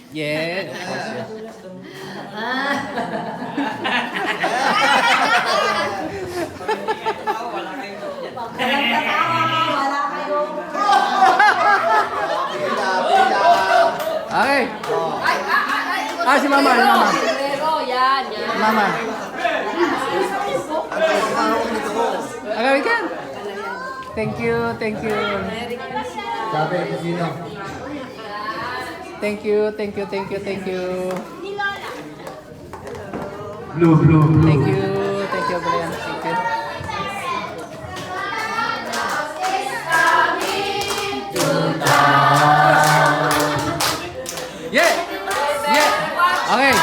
Yeah. Okay. Si Mama, si Mama. Yan. Mama. Okay, we can. Thank you, thank you. Sabi ko sino? Thank you, thank you, thank you, thank you. Blue. Thank you, Brian. Thank you. Yeah! Yeah! Okay.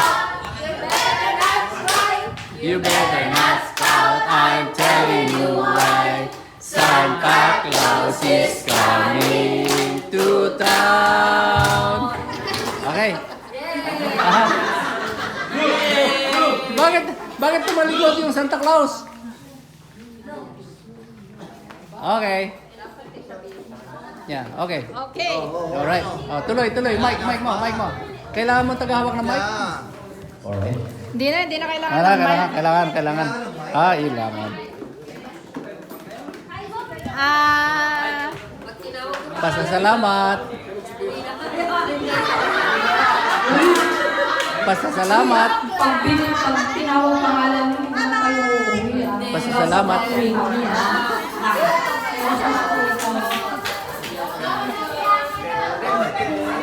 You better not scout, I'm telling you why. Santa Claus is coming to town. Okay. Bakit tumalikod yung Santa Claus? Okay. Yeah, okay. Okay. Alright. Oh, tuloy. Mic mo. Kailangan mo tagahawak ng mic? Alright. Hindi na kailangan. Kailangan. Kailangan. Pasasalamat. Pag tinawag pangalan mo kayo. Pasasalamat.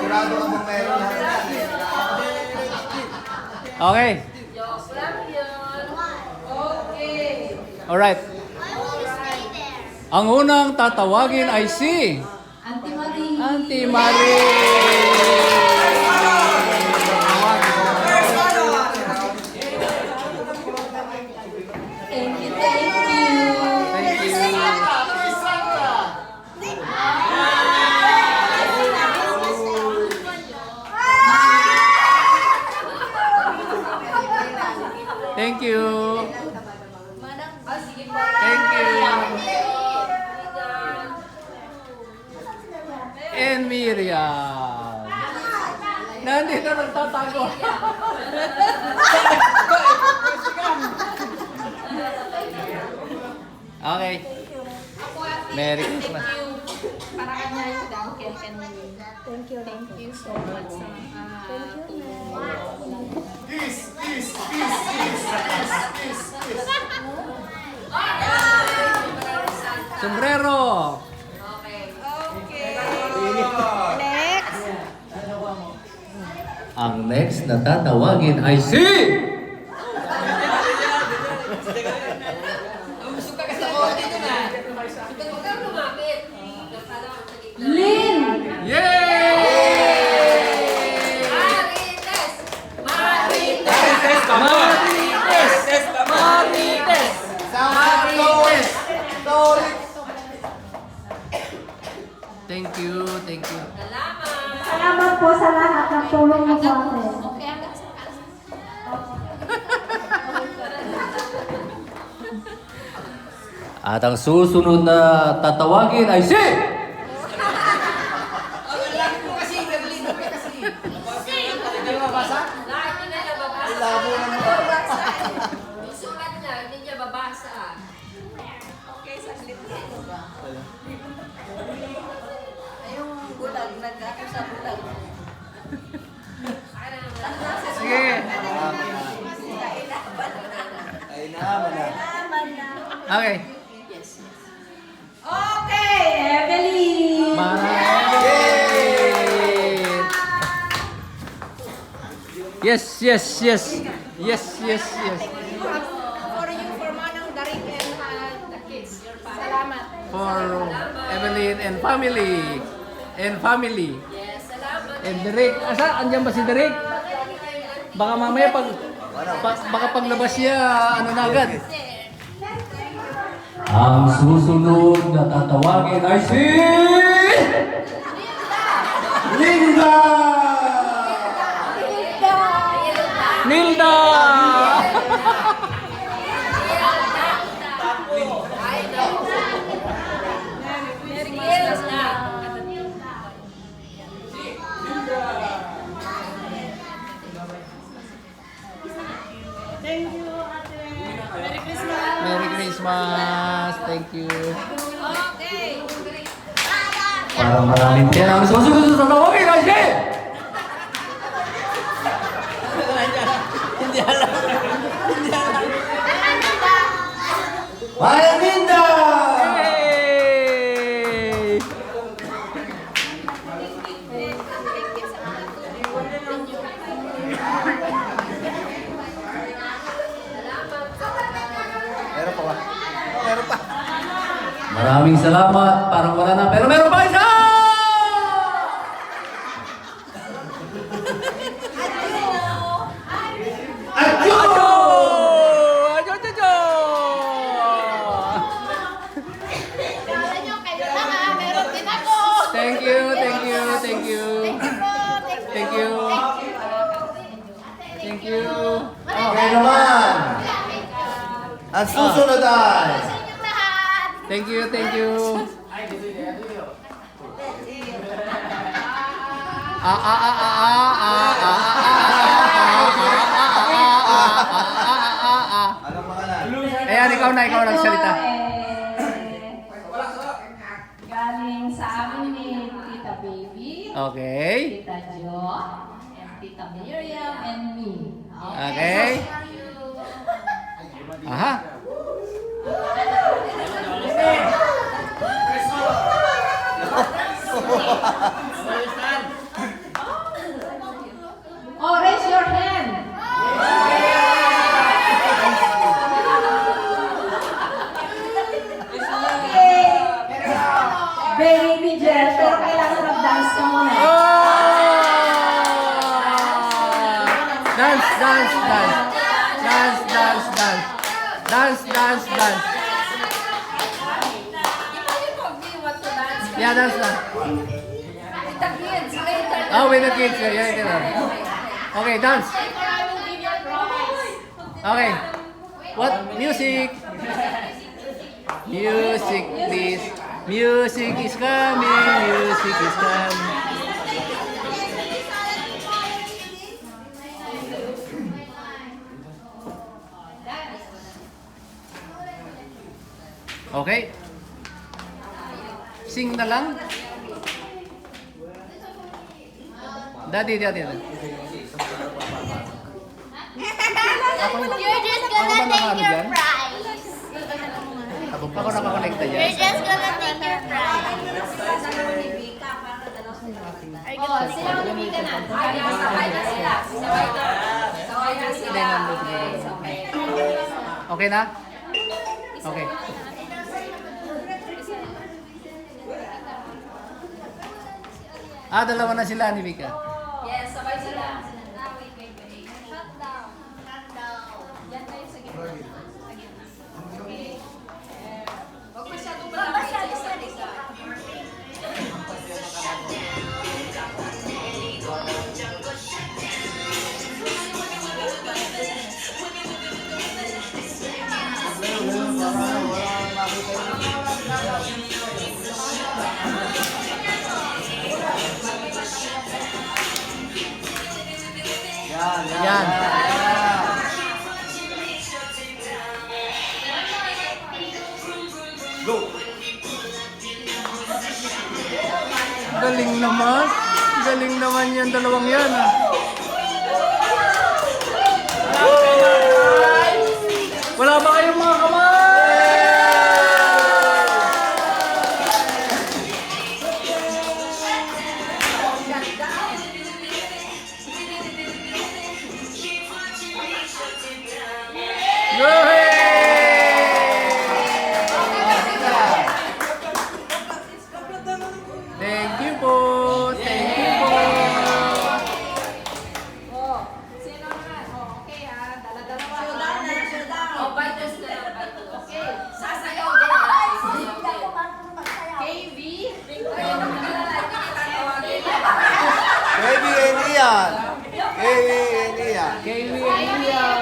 Sigurado ka bang meron lahat? Okay. Alright. Ang unang tatawagin ay si Auntie Marie. Thank you. Thank you. Thank you. Thank you. And Miriam. Nandito nagtatago. Okay. Merry Christmas. Para kanya yung Duncan and Thank you so much. Sombrero. Next. Ang next na tatawagin ay si... Lynn. Yay! Thank you. Salamat po sa lahat ng tulong niyo sa akin. At ang susunod na tatawagin ay si... Sige. Okay. Okay, Evelyn! Yes. For you, for Manang Darik and the kids. Salamat. For Evelyn and family. Yes, salamat. And Derek. Andiyan ba si Derek? Baka mamaya baka paglabas niya, ano na agad. Ang susunod na tatawagin ay si... Linda! Nilda! Christmas. Thank you. Okay. Parang maraming Yan ang susunod sa tawagin, Raji! Hindi alam. Hindi alam. Mayaminda! Hey! Meron pa ba? Meron pa. Maraming salamat. Parang wala na. Pero meron pa isa! Adyo! Ajo! Ajo, ajo! Kala nyo, kayo lang ha. Meron din ako. Thank you, thank you, thank you. Thank you. Thank you. Okay naman. Ang susunod ay... Sa inyong lahat. Thank you, thank you. Anong pangalan? Ayan, ikaw na nagsalita. Galing sa amin ni Tita Baby, Okay. Tita Jo, and Tita Miriam, and me. Okay. Aha. Oh, raise your hand. Okay. Baby Jess, pero kailangan mag-dance ka muna. Oh! Dance, dance, dance. Dance, dance, dance. Dance, dance, dance. Yeah, dance na. The kids later. Oh, with the kids. Yeah, yeah, yeah. Okay, dance. Okay. What? Music. Music, please. Music is coming. Music is coming. Okay. Sing na lang. Daddy, daddy. You're just Ako ba gonna take nakano your dyan? prize. Ako nakakonekta dyan. You're just gonna take your prize. Oh, sila ang lumika na. Sabay na sila. Sabay na. Sabay na sila. Hindi, nandun sila. Okay, sabay. Okay na? Okay. Dalawa na sila ni Vika. Yes, sabay sila. Yan kayo sa gitna. Huwag masyadong malapit sa isa't isa. Yan. Galing naman. Galing naman yan, dalawang yan. Wala ba kayong mga kamay? Thank you po. Thank you po. Sino naman? Okay ha. Dala-dala. Oh, bites na lang, bites. Okay. Sasayaw din ha. Sasayaw din. KB. Ayun ang nalala, hindi kita tawagin. Baby and Ian. Baby and Ian. Kaylee and Ian.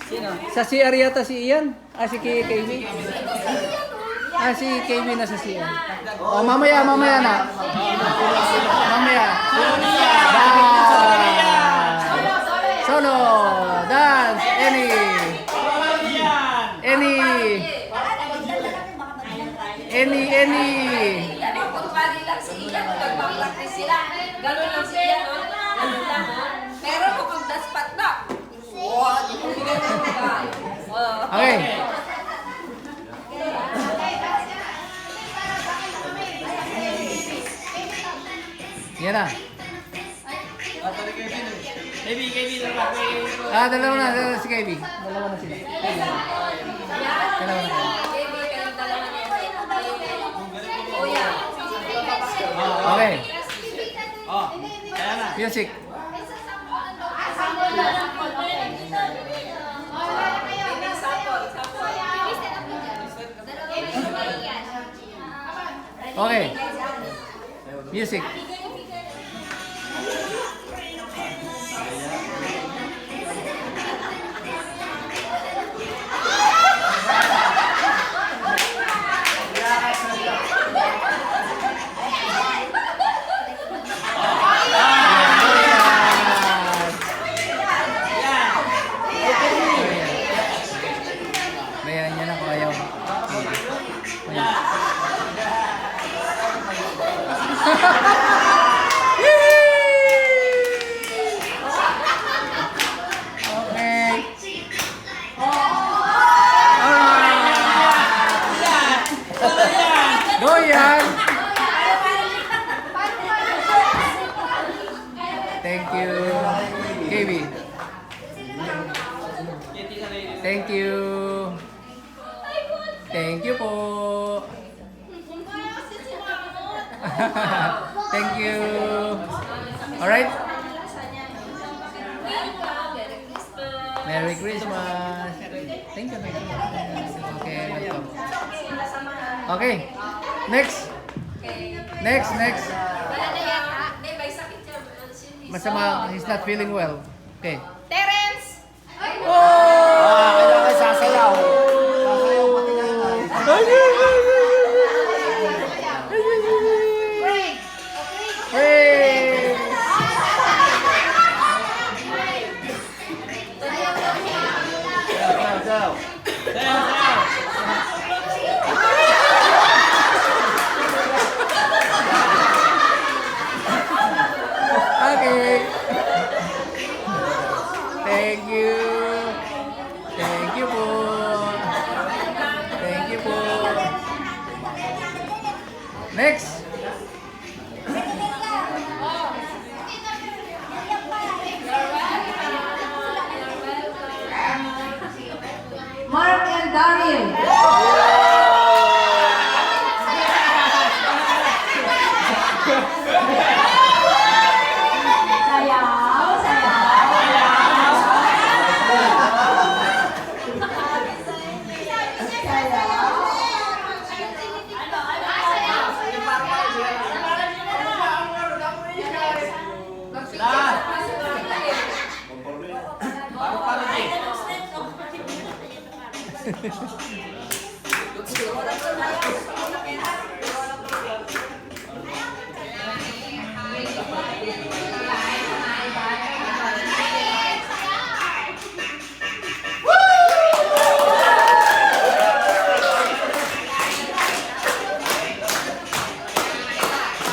Sino? Sa CR yata si Ian? Si Kaylee? Si Kaylee na sa CR. Oh, mamaya na. Mamaya. Dance. Solo. Dance. Any. Jenny. Yan ang pagpali lang si Ian, nagpa-practice sila. Ganun lang si Ian, no? Ganun lang, no? Pero mukhang daspat na. Oh, di ko bigyan ng bigay. Oh. Okay. Yan na. Dalawa na si KB. Dalawa na sila. Dalawa na. Baby, kayong dalawa niya. Oh, yeah. Okay. Music. Okay. Music. Bayaran niya na kung ayaw. Okay. Alright. Go yan. Thank you. KB. Thank you. Thank you po. Thank you. Alright. Merry Christmas. Thank you. Okay, welcome. Okay. Next. Next. Wala na yata. Hindi, may sakit siya. Masama, he's not feeling well. Okay. Terence! Kailangan sasayaw. Sasayaw pati nanay. Hey! Sayaw. Okay. Thank you. Thank you po. Thank you po. Next. Mark and Daryl!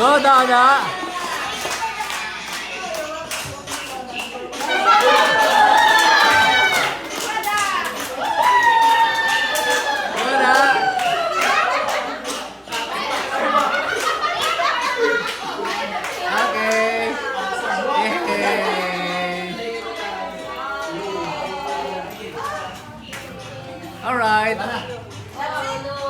Go, Dada. Okay. Yay. All right. Oh, no.